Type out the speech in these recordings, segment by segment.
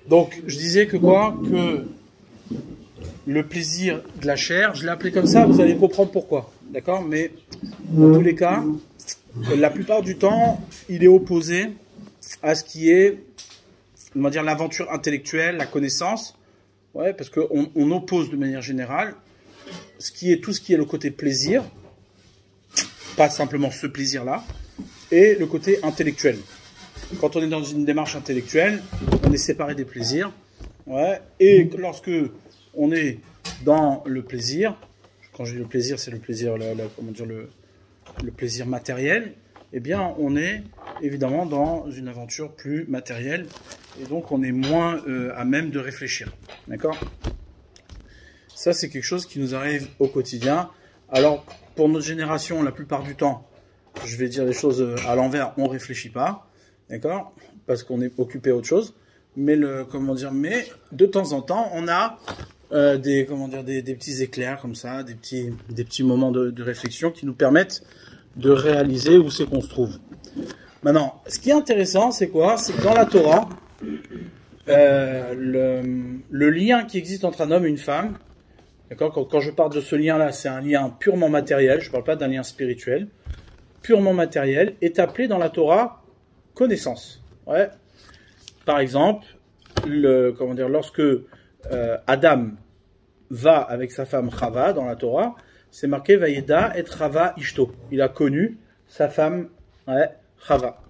Donc, je disais que quoi? Que le plaisir de la chair, je l'ai appelé comme ça, vous allez comprendre pourquoi. D'accord? Mais dans tous les cas, la plupart du temps, il est opposé à ce qui est, on va dire, l'aventure intellectuelle, la connaissance. Ouais, parce qu'on oppose de manière générale tout ce qui est le côté plaisir, pas simplement ce plaisir-là, et le côté intellectuel. Quand on est dans une démarche intellectuelle, on est séparé des plaisirs. Ouais, et lorsque on est dans le plaisir, quand je dis le plaisir, c'est le plaisir, comment dire, le plaisir matériel, eh bien, on est évidemment dans une aventure plus matérielle, et donc on est moins à même de réfléchir. D'accord? Ça, c'est quelque chose qui nous arrive au quotidien. Alors, pour notre génération, la plupart du temps, je vais dire les choses à l'envers, on ne réfléchit pas, d'accord? Parce qu'on est occupé à autre chose. Mais mais de temps en temps, on a des petits éclairs comme ça, des petits moments de réflexion qui nous permettent de réaliser où c'est qu'on se trouve. Maintenant, ce qui est intéressant, c'est quoi? C'est que dans la Torah, le lien qui existe entre un homme et une femme, d'accord? Quand je parle de ce lien-là, c'est un lien purement matériel, je ne parle pas d'un lien spirituel, purement matériel, est appelé dans la Torah connaissance. Ouais. Par exemple, lorsque Adam va avec sa femme Chava dans la Torah, c'est marqué Vayeda et Chava Ishto. Il a connu sa femme Chava.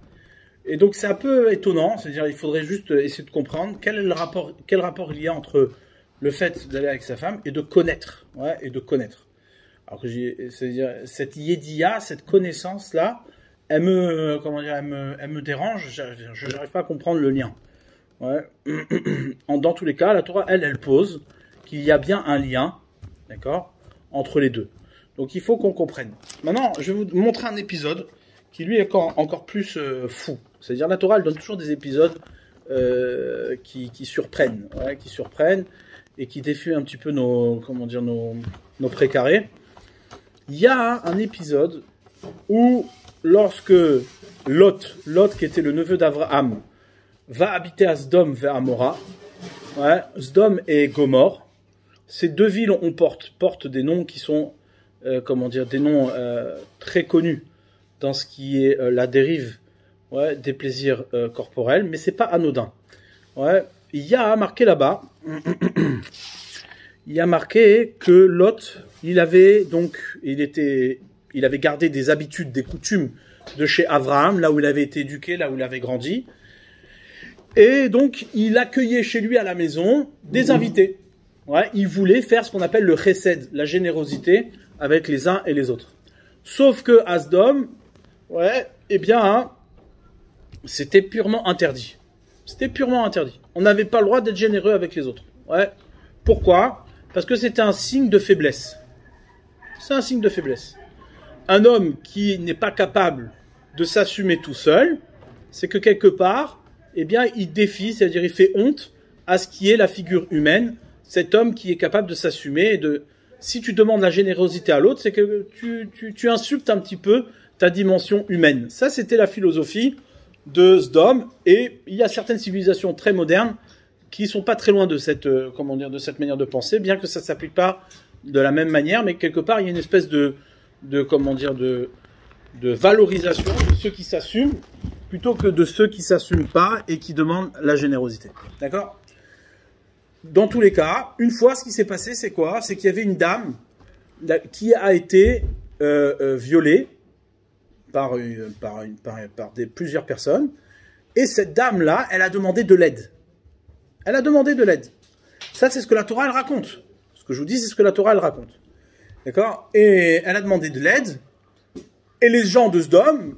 Et donc c'est un peu étonnant, c'est-à-dire il faudrait juste essayer de comprendre quel rapport il y a entre le fait d'aller avec sa femme et de connaître. Alors que c'est-à-dire cette yédia, cette connaissance-là, elle me dérange, je n'arrive pas à comprendre le lien. Ouais. Dans tous les cas, la Torah, elle pose qu'il y a bien un lien, d'accord, entre les deux. Donc il faut qu'on comprenne. Maintenant, je vais vous montrer un épisode qui lui est encore plus fou. C'est-à-dire la Torah, elle donne toujours des épisodes qui surprennent, et qui défient un petit peu nos précarés. Il y a un épisode où lorsque Lot qui était le neveu d'Abraham, va habiter à Sdom vers Amora. Sdom et Gomorre. Ces deux villes portent des noms qui sont, des noms très connus dans ce qui est la dérive des plaisirs corporels, mais c'est pas anodin. Il y a marqué là-bas, il y a marqué que Lot, il avait gardé des habitudes, des coutumes de chez Abraham, là où il avait été éduqué, là où il avait grandi. Et donc, il accueillait chez lui à la maison des invités. Il voulait faire ce qu'on appelle le chesed, la générosité avec les uns et les autres. Sauf que à Sdom, c'était purement interdit. C'était purement interdit. On n'avait pas le droit d'être généreux avec les autres. Pourquoi? Parce que c'était un signe de faiblesse. C'est un signe de faiblesse. Un homme qui n'est pas capable de s'assumer tout seul, c'est que quelque part, il défie, c'est-à-dire il fait honte à ce qui est la figure humaine, cet homme qui est capable de s'assumer. Si tu demandes la générosité à l'autre, c'est que tu insultes un petit peu ta dimension humaine. Ça, c'était la philosophie de Sdom, et il y a certaines civilisations très modernes qui sont pas très loin de cette manière de penser, bien que ça s'applique pas de la même manière, mais quelque part, il y a une espèce de valorisation de ceux qui s'assument, plutôt que de ceux qui ne s'assument pas et qui demandent la générosité. D'accord? Dans tous les cas, une fois, ce qui s'est passé, c'est quoi? C'est qu'il y avait une dame qui a été violée par plusieurs personnes. Et cette dame-là, elle a demandé de l'aide. Elle a demandé de l'aide. Ça, c'est ce que la Torah, elle raconte. Ce que je vous dis, c'est ce que la Torah, elle raconte. D'accord? Et elle a demandé de l'aide. Et les gens de Sdom,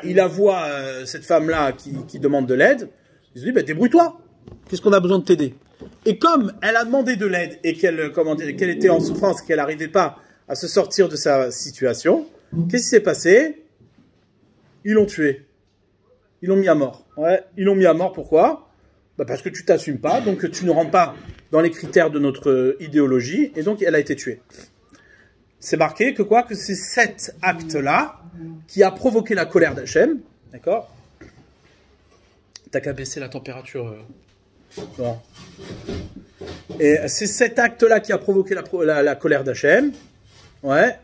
il la voit, cette femme-là qui demande de l'aide, il se dit, débrouille-toi, qu'est-ce qu'on a besoin de t'aider? Et comme elle a demandé de l'aide et qu'elle était en souffrance, qu'elle n'arrivait pas à se sortir de sa situation, qu'est-ce qui s'est passé? Ils l'ont tuée. Ils l'ont mis à mort. Ils l'ont mis à mort, pourquoi? Parce que tu t'assumes pas, donc tu ne rentres pas dans les critères de notre idéologie, et donc elle a été tuée. C'est marqué que c'est cet acte-là qui a provoqué la colère d'Hachem, d'accord? T'as qu'à baisser la température. Bon. Et c'est cet acte-là qui a provoqué la colère d'Hachem. Ouais.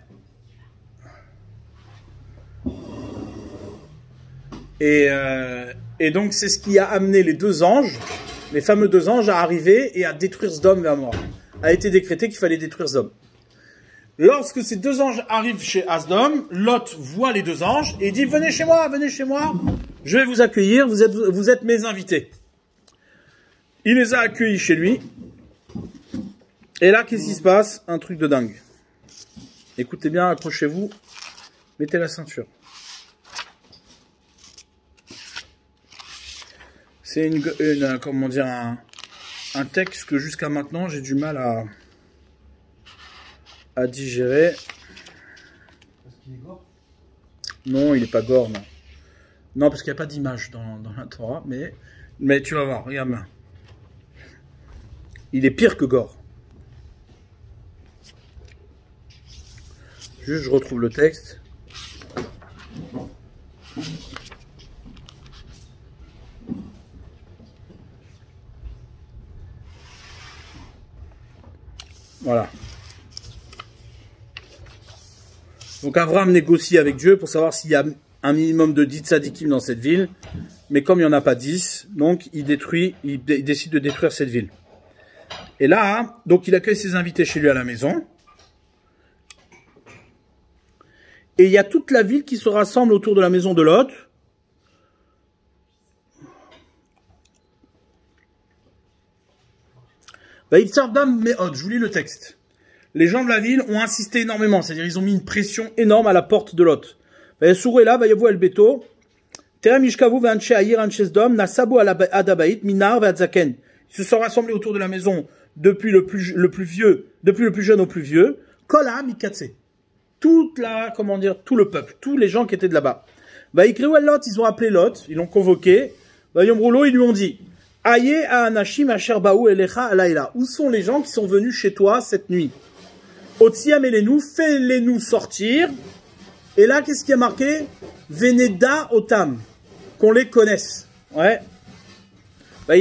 Et donc, c'est ce qui a amené les deux anges, les fameux deux anges, à arriver et à détruire Sodome vers moi. A été décrété qu'il fallait détruire Sodome. Lorsque ces deux anges arrivent chez Sodome, Lot voit les deux anges et dit « Venez chez moi, je vais vous accueillir, vous êtes mes invités. » Il les a accueillis chez lui. Et là, qu'est-ce qui se passe? Un truc de dingue. Écoutez bien, accrochez-vous, mettez la ceinture. C'est comment dire, un texte que jusqu'à maintenant, j'ai du mal à digérer. Parce qu'il est gore? Non, il n'est pas gore, non. Non, parce qu'il n'y a pas d'image dans la Torah, mais tu vas voir, regarde là. Il est pire que gore. Juste, je retrouve le texte. Voilà. Donc Abraham négocie avec Dieu pour savoir s'il y a un minimum de 10 tzadikim dans cette ville. Mais comme il n'y en a pas 10, donc il décide de détruire cette ville. Et là, donc il accueille ses invités chez lui à la maison. Et il y a toute la ville qui se rassemble autour de la maison de Lot. Je vous lis le texte. Les gens de la ville ont insisté énormément, c'est-à-dire ils ont mis une pression énorme à la porte de Lot. Ils se sont rassemblés autour de la maison depuis le plus jeune au plus vieux. Toute la, comment dire, tout le peuple, tous les gens qui étaient de là-bas. Ils ont appelé Lot, ils l'ont convoqué. Ils lui ont dit, où sont les gens qui sont venus chez toi cette nuit? Fais-les-nous sortir. Et là, qu'est-ce qui est marqué? Veneda otam, qu'on les connaisse. Ouais. Donc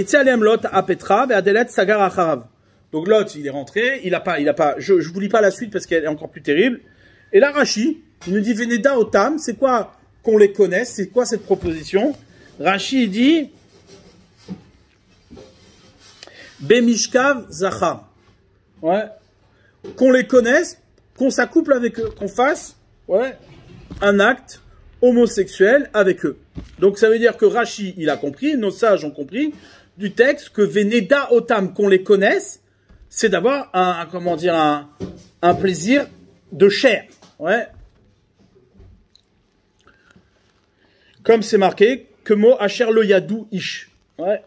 Lot, il est rentré, il a pas, je vous lis pas la suite parce qu'elle est encore plus terrible. Et là, Rashi, il nous dit Veneda otam, c'est quoi qu'on les connaisse? C'est quoi cette proposition? Rashi, il dit Bemishkav Zachar. Ouais. Qu'on les connaisse, qu'on s'accouple avec eux, qu'on fasse, ouais, un acte homosexuel avec eux. Donc ça veut dire que Rashi, il a compris, nos sages ont compris du texte que Veneda Otam, qu'on les connaisse, c'est d'avoir un plaisir de chair. Ouais. Comme c'est marqué, que mot Asher lo yadou ish. Ouais.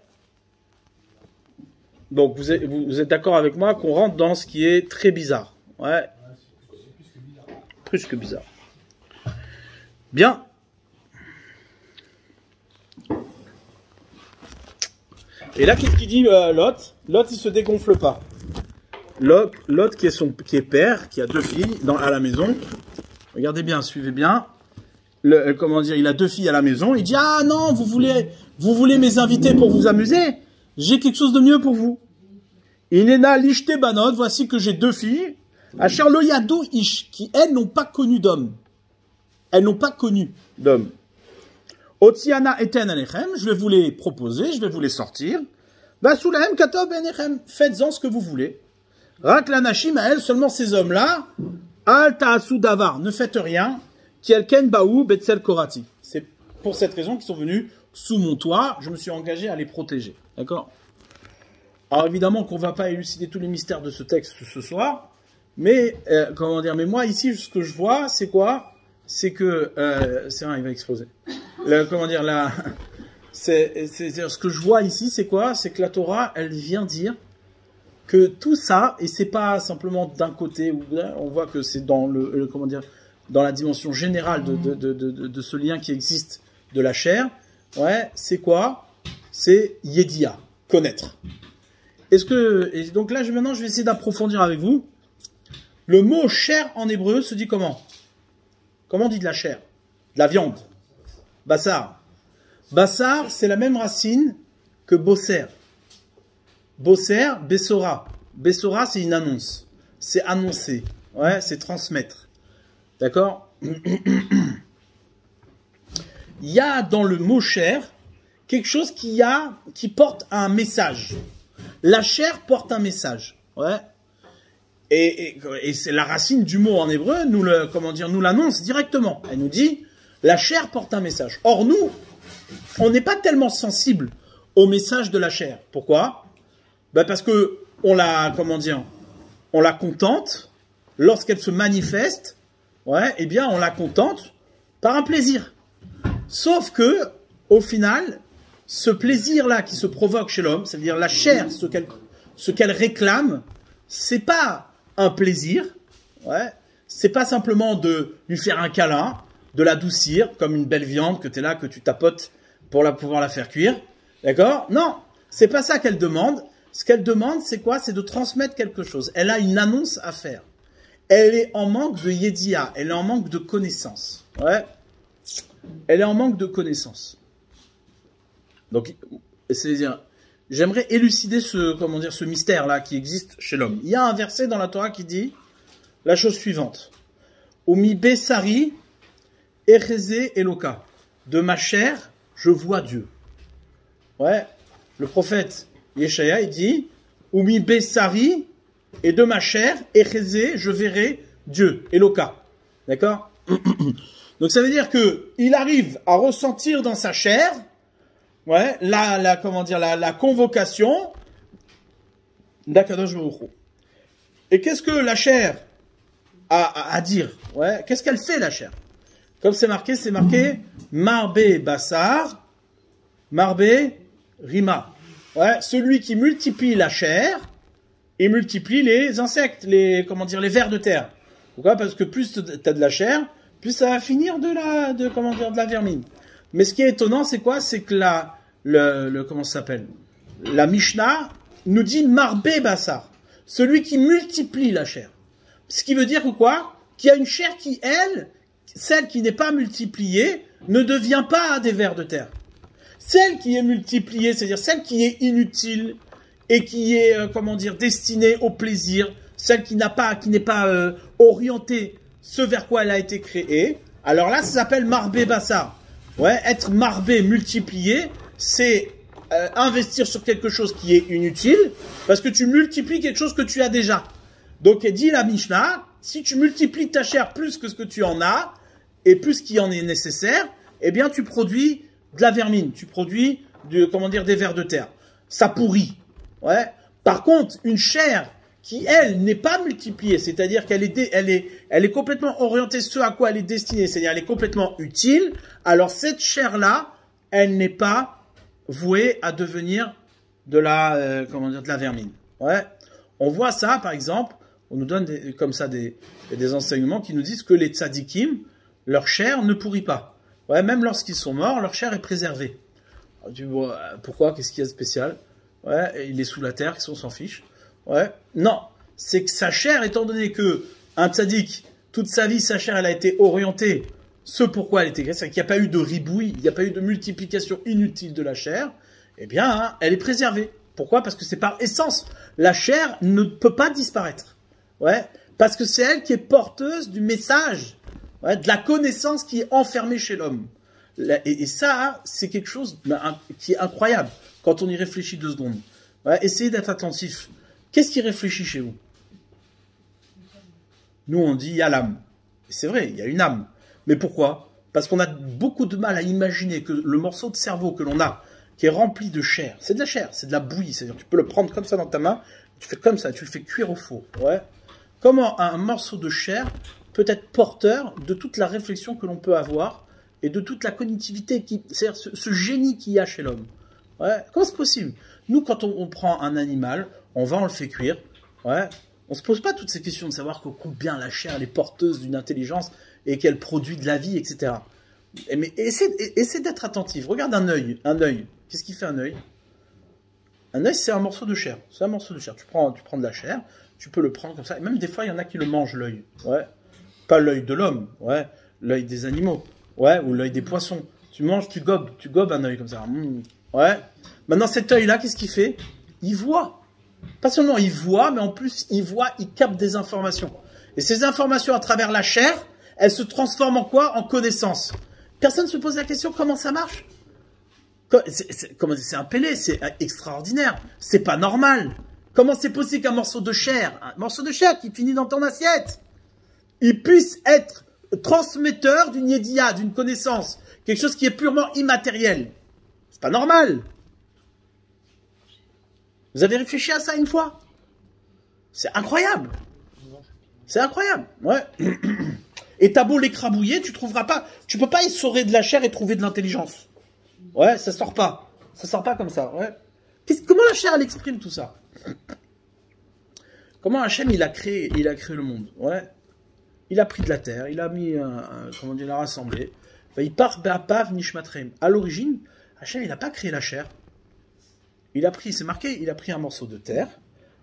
Donc vous êtes d'accord avec moi qu'on rentre dans ce qui est très bizarre. Ouais. Plus que bizarre. Bien. Et là, qu'est-ce qu'il dit Lot? Lot, il se dégonfle pas. Lot qui est père, qui a deux filles à la maison. Regardez bien, suivez bien. Comment dire, il a deux filles à la maison. Il dit, ah non, vous voulez mes invités pour vous amuser? J'ai quelque chose de mieux pour vous. Inena lishte banot, voici que j'ai deux filles. Asher lo yadou ish, qui elles n'ont pas connu d'homme. Elles n'ont pas connu d'homme. Otiana eten alechem, je vais vous les proposer, je vais vous les sortir. Basulahem katob enechem, faites-en ce que vous voulez. Rak lanashim à elles, seulement ces hommes-là, al ta'asu davar, ne faites rien. Kielken baou betzel korati. C'est pour cette raison qu'ils sont venus sous mon toit, je me suis engagé à les protéger. D'accord? Alors évidemment qu'on ne va pas élucider tous les mystères de ce texte ce soir, mais mais moi ici ce que je vois c'est quoi? C'est que c'est vrai, il va exploser. Ce que je vois ici c'est quoi? C'est que la Torah elle vient dire que tout ça, et c'est pas simplement d'un côté, on voit que c'est dans dans la dimension générale de ce lien qui existe de la chair. Ouais, c'est quoi? C'est Yedia, connaître. Et donc là, maintenant, je vais essayer d'approfondir avec vous. Le mot chair en hébreu se dit comment? Comment on dit de la chair? De la viande. Bassar. Bassar, c'est la même racine que bosser. Bosser, bessora. Bessora, c'est une annonce. C'est annoncer. Ouais, c'est transmettre. D'accord? Il y a dans le mot chair quelque chose qui porte un message. La chair porte un message. Ouais. Et c'est la racine du mot en hébreu, nous l'annonce directement. Elle nous dit, la chair porte un message. Or, nous, on n'est pas tellement sensible au message de la chair. Pourquoi? Ben parce que on la contente lorsqu'elle se manifeste. Ouais, eh bien, on la contente par un plaisir. Sauf que, au final, ce plaisir-là qui se provoque chez l'homme, c'est-à-dire la chair, ce qu'elle réclame, c'est pas un plaisir. Ouais, c'est pas simplement de lui faire un câlin, de l'adoucir comme une belle viande que tu es là, que tu tapotes pour pouvoir la faire cuire. D'accord? Non, c'est pas ça qu'elle demande. Ce qu'elle demande, c'est quoi? C'est de transmettre quelque chose. Elle a une annonce à faire. Elle est en manque de yédia, elle est en manque de connaissance. Ouais. Elle est en manque de connaissance. Donc, c'est-à-dire, j'aimerais élucider ce mystère-là qui existe chez l'homme. Il y a un verset dans la Torah qui dit la chose suivante. Omi besari echeze eloka. De ma chair, je vois Dieu. Ouais. Le prophète Yeshaya, il dit Oumi Bessari, et de ma chair, Echezé, je verrai Dieu, Eloka. D'accord? Donc ça veut dire que il arrive à ressentir dans sa chair, ouais, la convocation d'Akadosh Baruch Hu. Et qu'est-ce que la chair a à dire? Ouais, qu'est-ce qu'elle fait, la chair? Comme c'est marqué Marbe Bassar, Marbe Rima. Ouais, celui qui multiplie la chair et multiplie les insectes, les vers de terre. Pourquoi? Parce que plus tu as de la chair, plus ça va finir de la vermine. Mais ce qui est étonnant, c'est quoi? C'est que la Mishnah nous dit Marbe Bassar, celui qui multiplie la chair. Ce qui veut dire que quoi? Qu'il y a une chair qui, elle, celle qui n'est pas multipliée, ne devient pas des vers de terre. Celle qui est multipliée, c'est-à-dire celle qui est inutile et qui est, destinée au plaisir, celle qui n'est pas orientée ce vers quoi elle a été créée, alors là, ça s'appelle marbé bassar. Ouais, être marbé, multiplié, c'est investir sur quelque chose qui est inutile, parce que tu multiplies quelque chose que tu as déjà. Donc, dit la Mishnah, si tu multiplies ta chair plus que ce que tu en as, et plus qu'il en est nécessaire, eh bien, tu produis de la vermine, tu produis des vers de terre. Ça pourrit. Ouais. Par contre, une chair qui, elle, n'est pas multipliée, c'est-à-dire qu'elle est complètement orientée ce à quoi elle est destinée, c'est-à-dire elle est complètement utile, alors cette chair-là, elle n'est pas vouée à devenir de la vermine. Ouais. On voit ça, par exemple, on nous donne des enseignements qui nous disent que les tzadikim, leur chair ne pourrit pas. Ouais, même lorsqu'ils sont morts, leur chair est préservée. Alors, tu vois, pourquoi? Qu'est-ce qu'il y a de spécial? Ouais, il est sous la terre, on s'en fiche. Ouais, non, c'est que sa chair, étant donné que un tzaddik, toute sa vie, sa chair, elle a été orientée, ce pourquoi elle était créée, c'est-à-dire qu'il n'y a pas eu de ribouille, il n'y a pas eu de multiplication inutile de la chair, eh bien, elle est préservée. Pourquoi? Parce que c'est par essence. La chair ne peut pas disparaître. Ouais, parce que c'est elle qui est porteuse du message. Ouais, de la connaissance qui est enfermée chez l'homme. Et ça, c'est quelque chose qui est incroyable quand on y réfléchit 2 secondes. Ouais, essayez d'être attentif. Qu'est-ce qui réfléchit chez vous? Nous, on dit il y a l'âme. C'est vrai, il y a une âme. Mais pourquoi? Parce qu'on a beaucoup de mal à imaginer que le morceau de cerveau que l'on a, qui est rempli de chair, c'est de la chair, c'est de la bouillie. C'est-à-dire tu peux le prendre comme ça dans ta main, tu fais comme ça, tu le fais cuire au four. Ouais. Comment un morceau de chair peut être porteur de toute la réflexion que l'on peut avoir et de toute la connectivité, c'est-à-dire ce génie qu'il y a chez l'homme. Ouais. Comment c'est possible? Nous, quand on prend un animal, on le fait cuire. Ouais. On ne se pose pas toutes ces questions de savoir combien la chair elle est porteuse d'une intelligence et qu'elle produit de la vie, etc. Mais essaie d'être attentif. Regarde un œil. Qu'est-ce qui fait un œil? Un œil, c'est un morceau de chair. C'est un morceau de chair. Tu prends de la chair, tu peux le prendre comme ça. Et même des fois, il y en a qui le mangent, l'œil. Ouais. Pas l'œil de l'homme, ouais, l'œil des animaux, ouais, ou l'œil des poissons. Tu manges, tu gobes un œil comme ça. Ouais. Maintenant, cet œil-là, qu'est-ce qu'il fait? Il voit. Pas seulement il voit, mais en plus, il capte des informations. Et ces informations, à travers la chair, elles se transforment en quoi? En connaissance. Personne ne se pose la question comment ça marche. C'est un Pélé, c'est extraordinaire. C'est pas normal. Comment c'est possible qu'un morceau de chair qui finit dans ton assiette, il puisse être transmetteur d'une yédia, d'une connaissance, quelque chose qui est purement immatériel? C'est pas normal. Vous avez réfléchi à ça une fois? C'est incroyable. C'est incroyable. Ouais. Et t'as beau l'écrabouiller, tu peux pas essorer de la chair et trouver de l'intelligence. Ouais, ça sort pas. Ça sort pas comme ça. Ouais. Comment la chair, elle exprime tout ça? Comment Hachem, il a créé le monde? Ouais. Il a pris de la terre, il a mis comment dire, il a rassemblé. Il part Be'apav Nishmatrem. À l'origine, Hachem, il n'a pas créé la chair. C'est marqué, il a pris un morceau de terre,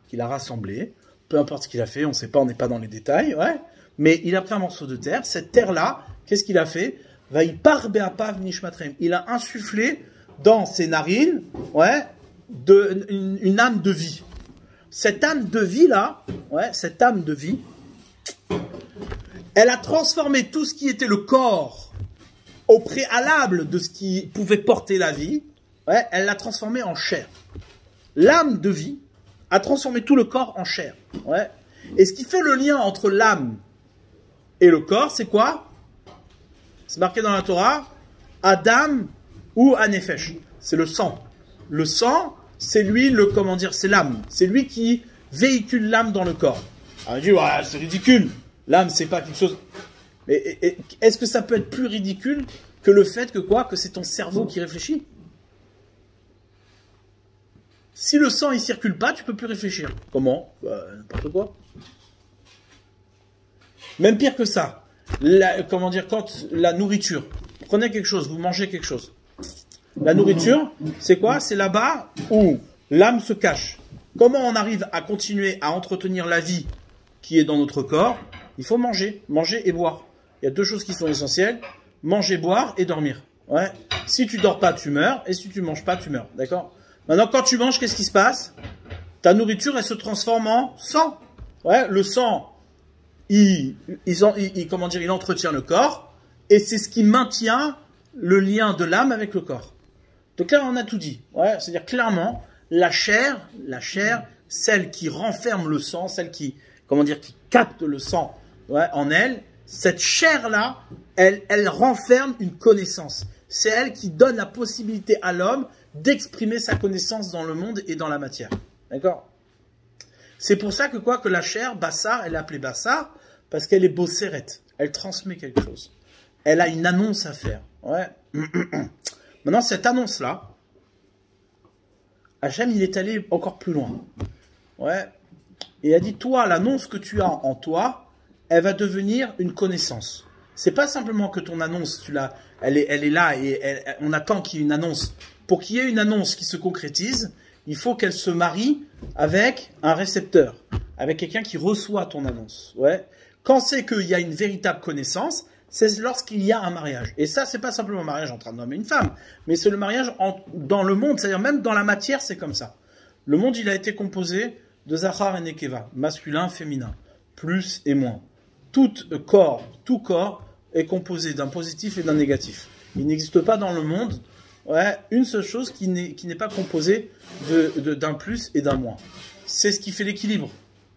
qu'il a rassemblé. Peu importe ce qu'il a fait, on sait pas, on n'est pas dans les détails, ouais. Mais il a pris un morceau de terre. Cette terre-là, qu'est-ce qu'il a fait? Il part Be'apav Nishmatrem. Il a insufflé dans ses narines, ouais, une âme de vie. Cette âme de vie-là, ouais, cette âme de vie, elle a transformé tout ce qui était le corps au préalable de ce qui pouvait porter la vie, ouais, elle l'a transformé en chair. L'âme de vie a transformé tout le corps en chair. Ouais. Et ce qui fait le lien entre l'âme et le corps, c'est quoi? C'est marqué dans la Torah, Adam ou Anefesh. C'est le sang. Le sang, c'est lui, c'est l'âme. C'est lui qui véhicule l'âme dans le corps. Alors, on dit, ouais, c'est ridicule. L'âme, c'est pas quelque chose. Mais est-ce que ça peut être plus ridicule que le fait que c'est ton cerveau qui réfléchit? Si le sang il circule pas, tu peux plus réfléchir. Comment? N'importe quoi. Même pire que ça. Quand la nourriture. Prenez quelque chose, vous mangez quelque chose. La nourriture, c'est quoi? C'est là-bas où l'âme se cache. Comment on arrive à continuer à entretenir la vie qui est dans notre corps? Il faut manger et boire. Il y a deux choses qui sont essentielles. Manger, boire et dormir. Ouais. Si tu dors pas, tu meurs. Et si tu manges pas, tu meurs. D'accord? Maintenant, quand tu manges, qu'est-ce qui se passe? Ta nourriture, elle se transforme en sang. Ouais, le sang, il entretient le corps, et c'est ce qui maintient le lien de l'âme avec le corps. Donc là, on a tout dit. Ouais, c'est-à-dire clairement, la chair, celle qui renferme le sang, celle qui capte le sang, ouais, en elle, cette chair-là, elle renferme une connaissance. C'est elle qui donne la possibilité à l'homme d'exprimer sa connaissance dans le monde et dans la matière. D'accord? C'est pour ça que la chair, Bassar, elle est appelée Bassar, parce qu'elle est bosseret. Elle transmet quelque chose. Elle a une annonce à faire. Ouais. Maintenant, cette annonce-là, Hachem, il est allé encore plus loin. Ouais. Et il a dit, toi, l'annonce que tu as en toi, elle va devenir une connaissance. C'est pas simplement que ton annonce, elle est là et on attend qu'il y ait une annonce. Pour qu'il y ait une annonce qui se concrétise, il faut qu'elle se marie avec un récepteur, avec quelqu'un qui reçoit ton annonce. Ouais. Quand c'est qu'il y a une véritable connaissance, c'est lorsqu'il y a un mariage. Et ça, c'est pas simplement un mariage entre un homme et une femme, mais c'est le mariage dans le monde, c'est-à-dire même dans la matière, c'est comme ça. Le monde, il a été composé de Zachar et Nekeva, masculin, féminin, plus et moins. Tout corps est composé d'un positif et d'un négatif. Il n'existe pas dans le monde une seule chose qui n'est pas composée d'un plus et d'un moins. C'est ce qui fait l'équilibre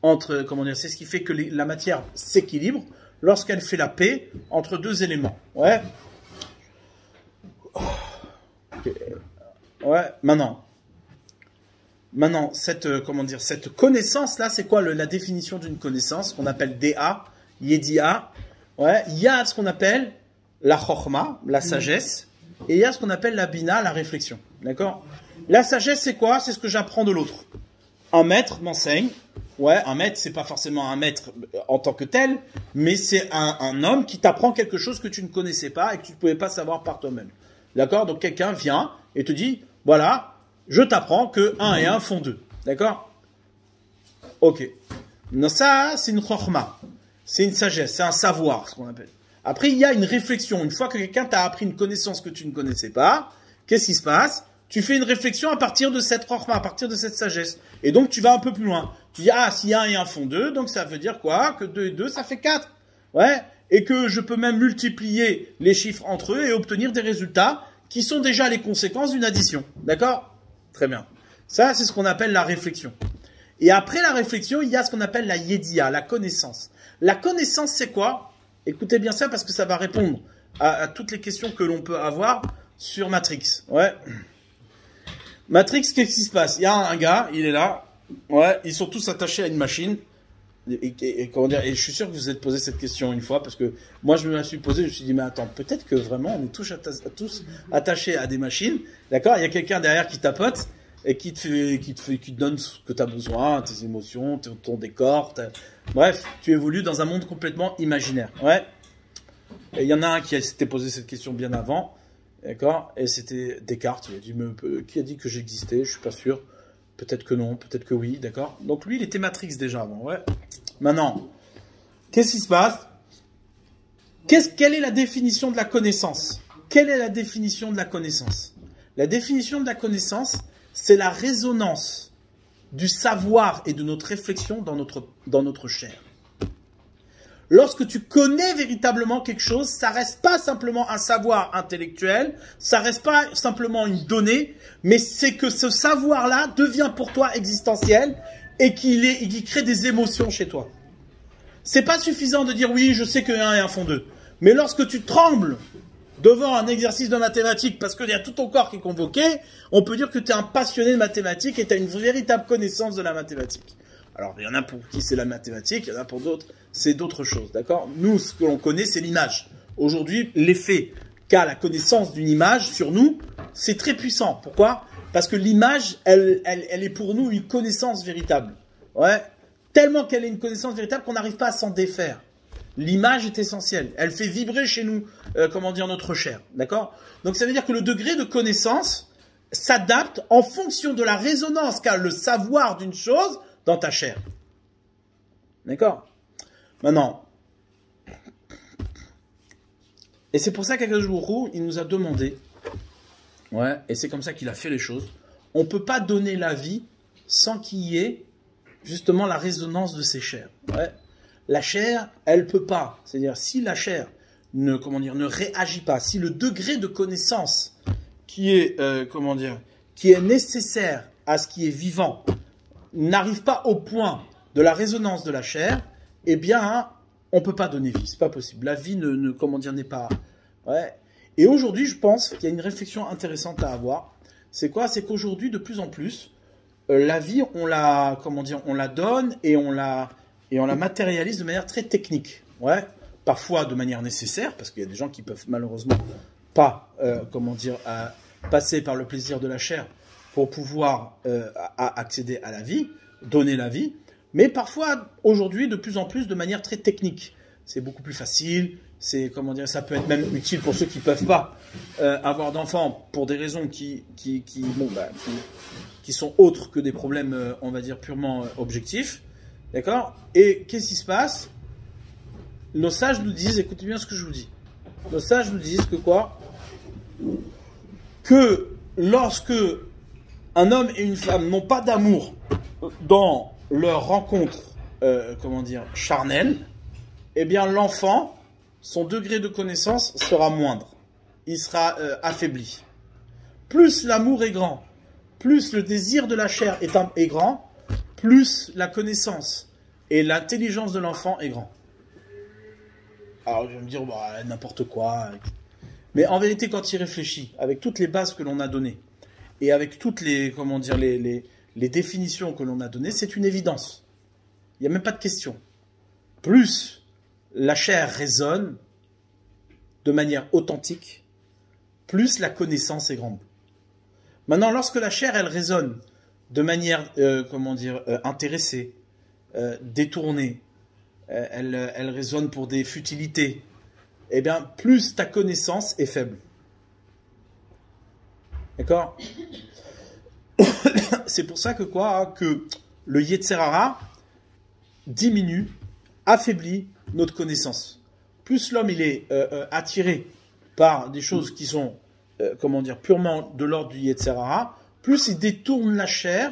c'est ce qui fait que la matière s'équilibre lorsqu'elle fait la paix entre deux éléments. Ouais. Ouais. Maintenant, cette connaissance-là, c'est quoi la définition d'une connaissance qu'on appelle DA, Yedia. Ouais. Il y a ce qu'on appelle la Chokhma, la sagesse, et il y a ce qu'on appelle la Bina, la réflexion. D'accord? La sagesse, c'est quoi? C'est ce que j'apprends de l'autre. Un maître m'enseigne. Ouais, un maître, c'est pas forcément un maître en tant que tel, mais c'est un homme qui t'apprend quelque chose que tu ne connaissais pas et que tu ne pouvais pas savoir par toi-même. D'accord? Donc quelqu'un vient et te dit, voilà, je t'apprends que 1 et 1 font 2. D'accord? Ok. Non, ça, c'est une chokhma. C'est une sagesse, c'est un savoir, ce qu'on appelle. Après, il y a une réflexion. Une fois que quelqu'un t'a appris une connaissance que tu ne connaissais pas, qu'est-ce qui se passe? Tu fais une réflexion à partir de cette rochma, à partir de cette sagesse. Et donc, tu vas un peu plus loin. Tu dis, ah, si 1 et 1 font 2, donc ça veut dire quoi? Que 2 et 2, ça fait 4. Ouais. Et que je peux même multiplier les chiffres entre eux et obtenir des résultats qui sont déjà les conséquences d'une addition. D'accord? Très bien. Ça, c'est ce qu'on appelle la réflexion. Et après la réflexion, il y a ce qu'on appelle la yédia, la connaissance. La connaissance, c'est quoi? Écoutez bien ça parce que ça va répondre à toutes les questions que l'on peut avoir sur Matrix. Ouais. Matrix, qu'est-ce qui se passe? Il y a un gars, il est là. Ouais, ils sont tous attachés à une machine. Et comment dire, et je suis sûr que vous vous êtes posé cette question une fois, parce que moi je me la suis posée, je me suis dit, mais attends, peut-être que vraiment on est tous attachés à des machines, d'accord? Il y a quelqu'un derrière qui tapote et qui te donne ce que tu as besoin, tes émotions, ton décor, bref, tu évolues dans un monde complètement imaginaire, ouais. Et il y en a un qui s'était posé cette question bien avant, d'accord? Et c'était Descartes, il a dit, mais qui a dit que j'existais? Je suis pas sûr. Peut-être que non, peut-être que oui, d'accord? Donc lui, il était Matrix déjà avant, ouais. Maintenant, qu'est-ce qui se passe? Quelle est la définition de la connaissance? Quelle est la définition de la connaissance? La définition de la connaissance, c'est la résonance du savoir et de notre réflexion dans notre chair. Lorsque tu connais véritablement quelque chose, ça reste pas simplement un savoir intellectuel, ça reste pas simplement une donnée, mais c'est que ce savoir-là devient pour toi existentiel et qu'il crée des émotions chez toi. C'est pas suffisant de dire oui, je sais que 1 et 1 font 2. Mais lorsque tu trembles devant un exercice de mathématiques parce qu'il y a tout ton corps qui est convoqué, on peut dire que tu es un passionné de mathématiques et tu as une véritable connaissance de la mathématique. Alors, il y en a pour qui c'est la mathématique, il y en a pour d'autres, c'est d'autres choses, d'accord? Nous, ce que l'on connaît, c'est l'image. Aujourd'hui, l'effet qu'a la connaissance d'une image sur nous, c'est très puissant. Pourquoi? Parce que l'image, elle est pour nous une connaissance véritable. Ouais. Tellement qu'elle est une connaissance véritable qu'on n'arrive pas à s'en défaire. L'image est essentielle. Elle fait vibrer chez nous, notre chair, d'accord? Donc, ça veut dire que le degré de connaissance s'adapte en fonction de la résonance qu'a le savoir d'une chose dans ta chair. D'accord? Maintenant, et c'est pour ça qu'Akadosh Baruch Hu, il nous a demandé, ouais, et c'est comme ça qu'il a fait les choses, on ne peut pas donner la vie sans qu'il y ait justement la résonance de ces chairs. Ouais. La chair, elle peut pas. C'est-à-dire, si la chair ne réagit pas, si le degré de connaissance qui est nécessaire à ce qui est vivant n'arrive pas au point de la résonance de la chair, eh bien, on ne peut pas donner vie. C'est pas possible. La vie n'est pas... Ouais. Et aujourd'hui, je pense qu'il y a une réflexion intéressante à avoir. C'est quoi? C'est qu'aujourd'hui, de plus en plus, la vie, on la donne et on la matérialise de manière très technique. Ouais. Parfois de manière nécessaire, parce qu'il y a des gens qui peuvent malheureusement pas, passer par le plaisir de la chair pour pouvoir accéder à la vie, donner la vie, mais parfois, aujourd'hui, de plus en plus, de manière très technique. C'est beaucoup plus facile, ça peut être même utile pour ceux qui ne peuvent pas avoir d'enfants pour des raisons qui sont autres que des problèmes, on va dire, purement objectifs. D'accord? Et qu'est-ce qui se passe? Nos sages nous disent, écoutez bien ce que je vous dis, nos sages nous disent que quoi? Que lorsque un homme et une femme n'ont pas d'amour dans leur rencontre, charnelle, eh bien l'enfant, son degré de connaissance sera moindre. Il sera affaibli. Plus l'amour est grand, plus le désir de la chair est grand, plus la connaissance et l'intelligence de l'enfant est grand. Alors je vais me dire, bah, n'importe quoi. Mais en vérité, quand il réfléchit, avec toutes les bases que l'on a données, et avec toutes les définitions que l'on a données, c'est une évidence. Il n'y a même pas de question. Plus la chair résonne de manière authentique, plus la connaissance est grande. Maintenant, lorsque la chair, elle résonne de manière, intéressée, détournée, elle résonne pour des futilités, eh bien, plus ta connaissance est faible. D'accord? C'est pour ça que le Yetzer Hara diminue, affaiblit notre connaissance. plus l'homme il est attiré par des choses qui sont, comment dire, purement de l'ordre du Yetzer Hara, plus il détourne la chair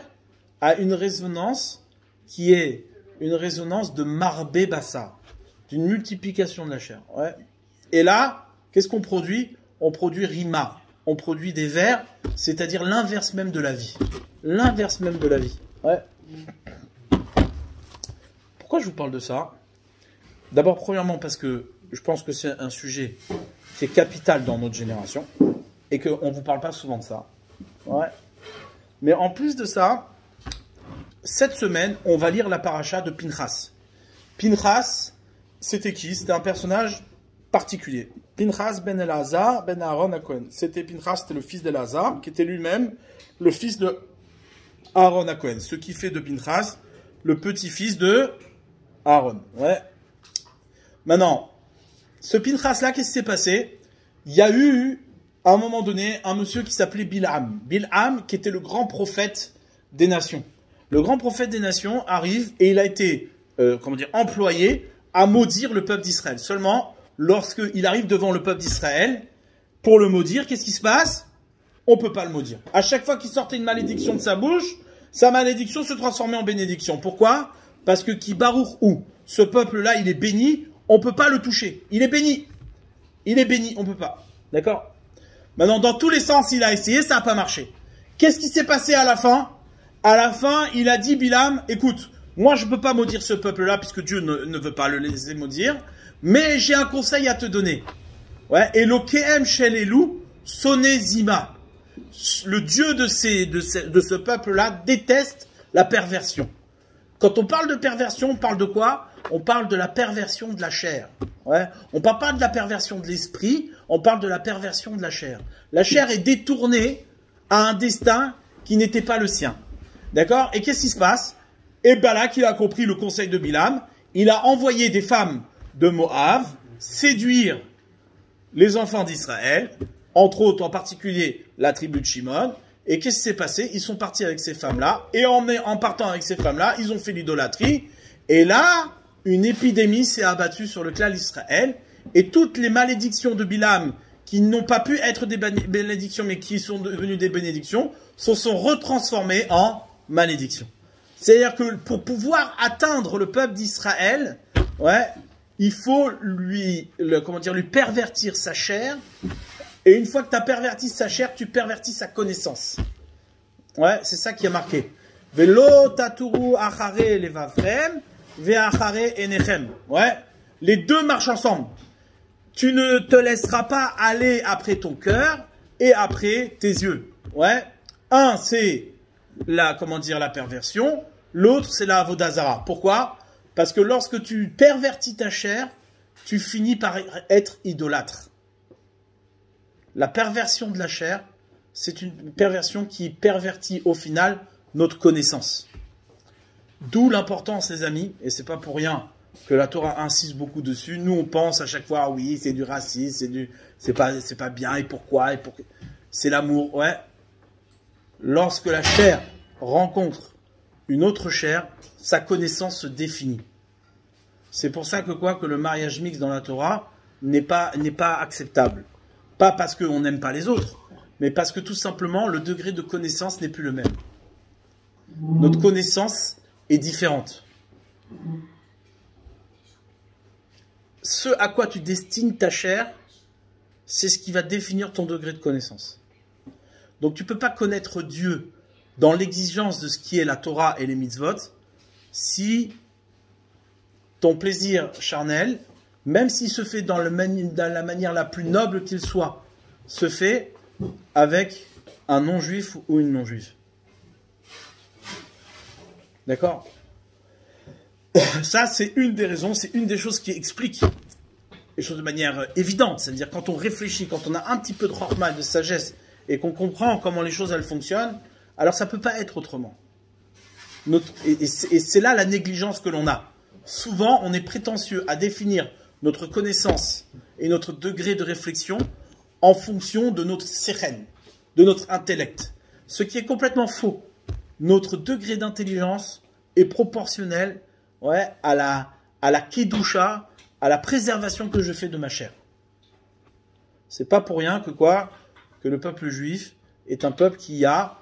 à une résonance qui est une résonance de marbé bassa, d'une multiplication de la chair. Ouais. Et là, qu'est-ce qu'on produit? On produit rima, on produit des vers, c'est-à-dire l'inverse même de la vie. L'inverse même de la vie. Ouais. Pourquoi je vous parle de ça? D'abord, premièrement, parce que je pense que c'est un sujet qui est capital dans notre génération et qu'on ne vous parle pas souvent de ça. Ouais. Mais en plus de ça, cette semaine, on va lire la paracha de Pinchas. Pinchas, c'était qui? C'était un personnage particulier. Pinchas ben Elazar ben Aaron HaKohen. Pinchas, c'était le fils d'Elazar, qui était lui-même le fils de Aaron HaKohen. Ce qui fait de Pinchas le petit-fils de Aaron. Ouais. Maintenant, ce Pinchas-là, qu'est-ce qui s'est passé? Il y a eu, à un moment donné, un monsieur qui s'appelait Bilham. Bilham, qui était le grand prophète des nations. Le grand prophète des nations arrive et il a été, employé à maudire le peuple d'Israël. Seulement, lorsqu'il arrive devant le peuple d'Israël, pour le maudire, qu'est-ce qui se passe? On ne peut pas le maudire. À chaque fois qu'il sortait une malédiction de sa bouche, sa malédiction se transformait en bénédiction. Pourquoi? Parce que qui Baruch Hu, ce peuple-là, il est béni, on ne peut pas le toucher. Il est béni. Il est béni, on ne peut pas. D'accord? Maintenant, dans tous les sens, il a essayé, ça n'a pas marché. Qu'est-ce qui s'est passé à la fin? À la fin, il a dit, Bilam, écoute, moi je ne peux pas maudire ce peuple-là, puisque Dieu ne veut pas le laisser maudire, mais j'ai un conseil à te donner. Ouais, et l'Okehem Shel Elu, Sonezima. Le Dieu de ce peuple-là déteste la perversion. Quand on parle de perversion, on parle de quoi? On parle de la perversion de la chair. Ouais. On ne parle pas de la perversion de l'esprit, on parle de la perversion de la chair. La chair est détournée à un destin qui n'était pas le sien. D'accord? Et qu'est-ce qui se passe? Et Balak, il a compris le conseil de Bilam, il a envoyé des femmes de Moab séduire les enfants d'Israël, entre autres, en particulier, la tribu de Shimon. Et qu'est-ce qui s'est passé? Ils sont partis avec ces femmes-là, et en partant avec ces femmes-là, ils ont fait l'idolâtrie. Et là, une épidémie s'est abattue sur le clan d'Israël, et toutes les malédictions de Bilam, qui n'ont pas pu être des bénédictions, mais qui sont devenues des bénédictions, se sont retransformées en malédictions. C'est-à-dire que pour pouvoir atteindre le peuple d'Israël, ouais, il faut lui pervertir sa chair. Et une fois que tu as perverti sa chair, tu pervertis sa connaissance. Ouais, c'est ça qui est marqué. Velo taturu achare levavrem ve'achare enechem. Ouais, les deux marchent ensemble. Tu ne te laisseras pas aller après ton cœur et après tes yeux. Ouais, un c'est la perversion, l'autre c'est la avodazara. Pourquoi? Parce que lorsque tu pervertis ta chair, tu finis par être idolâtre. La perversion de la chair, c'est une perversion qui pervertit au final notre connaissance. D'où l'importance, les amis, et c'est pas pour rien que la Torah insiste beaucoup dessus. Nous, on pense à chaque fois, ah oui, c'est du racisme, c'est pas bien, et pourquoi, c'est l'amour, ouais. Lorsque la chair rencontre une autre chair, sa connaissance se définit. C'est pour ça que le mariage mixte dans la Torah n'est pas acceptable. Pas parce qu'on n'aime pas les autres, mais parce que tout simplement, le degré de connaissance n'est plus le même. Notre connaissance est différente. Ce à quoi tu destines ta chair, c'est ce qui va définir ton degré de connaissance. Donc tu ne peux pas connaître Dieu dans l'exigence de ce qui est la Torah et les mitzvot si ton plaisir charnel, même s'il se fait dans la manière la plus noble qu'il soit, se fait avec un non-juif ou une non-juive. D'accord? Ça, c'est une des raisons, c'est une des choses qui explique les choses de manière évidente. C'est-à-dire, quand on réfléchit, quand on a un petit peu de chorma, de sagesse, et qu'on comprend comment les choses, elles fonctionnent, alors ça ne peut pas être autrement. Et c'est là la négligence que l'on a. Souvent, on est prétentieux à définir notre connaissance et notre degré de réflexion en fonction de notre seren, de notre intellect. Ce qui est complètement faux. Notre degré d'intelligence est proportionnel, ouais, à la kedusha, à la préservation que je fais de ma chair. C'est pas pour rien que quoi? Que le peuple juif est un peuple qui a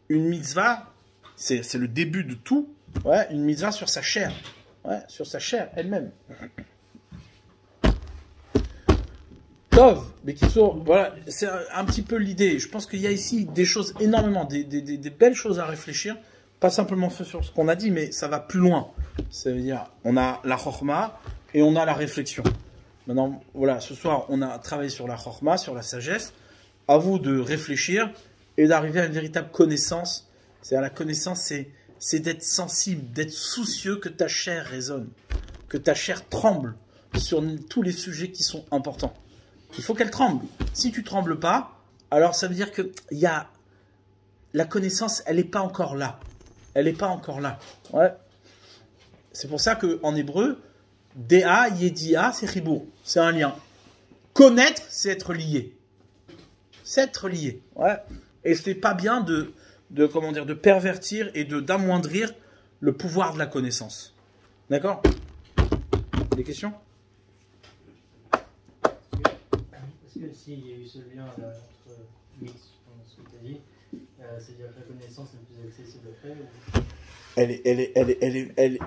une mitzvah, c'est le début de tout, ouais, une mitzvah sur sa chair, ouais, sur sa chair elle-même. Tov, mais qui sont, voilà, c'est un petit peu l'idée. Je pense qu'il y a ici des choses énormément, des belles choses à réfléchir, pas simplement sur ce qu'on a dit, mais ça va plus loin. Ça veut dire, on a la chorma et on a la réflexion. Maintenant, voilà, ce soir, on a travaillé sur la chorma, sur la sagesse. À vous de réfléchir et d'arriver à une véritable connaissance. C'est-à-dire, la connaissance, c'est d'être sensible, d'être soucieux que ta chair résonne, que ta chair tremble sur tous les sujets qui sont importants. Il faut qu'elle tremble. Si tu trembles pas, alors ça veut dire que la connaissance, elle n'est pas encore là. Elle n'est pas encore là. Ouais. C'est pour ça qu'en hébreu, Dea, Yedia, c'est Chibour. C'est un lien. Connaître, c'est être lié. C'est être lié. Ouais. Et c'est pas bien de pervertir et d'amoindrir le pouvoir de la connaissance. D'accord? Des questions? Est-ce que s'il y a eu ce lien entre mix, ce que tu as dit, c'est-à-dire que la connaissance est plus accessible après ou...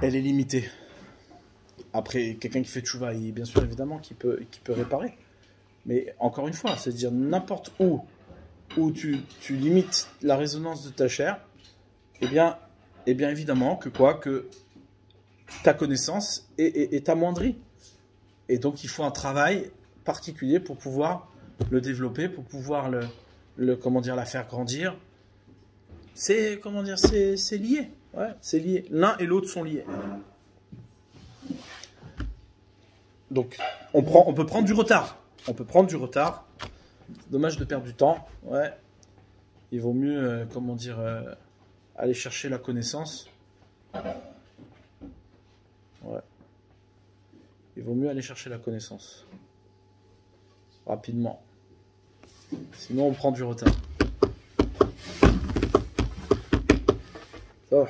Elle est limitée. Après, quelqu'un qui fait tchouva, bien sûr, évidemment, qui peut réparer. Mais encore une fois, c'est-à-dire n'importe où tu limites la résonance de ta chair, eh bien évidemment que ta connaissance est amoindrie. Et donc il faut un travail particulier pour pouvoir le développer, pour pouvoir la faire grandir. C'est lié. Ouais, c'est lié. L'un et l'autre sont liés. Donc on peut prendre du retard. Dommage de perdre du temps. Ouais. Il vaut mieux, aller chercher la connaissance. Ouais. Il vaut mieux aller chercher la connaissance. Rapidement. Sinon, on prend du retard. Oh,